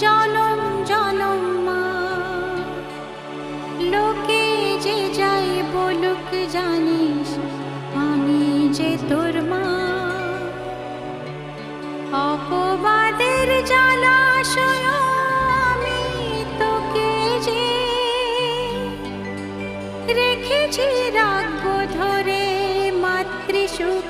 জনম জনম মা। লোকে যে যাই বলুক জানিস আমি যে তোর মা। অপবাদের জলাশয় আমি তোকে যে রেখেছি রাখবো ধরে মাতৃসুখ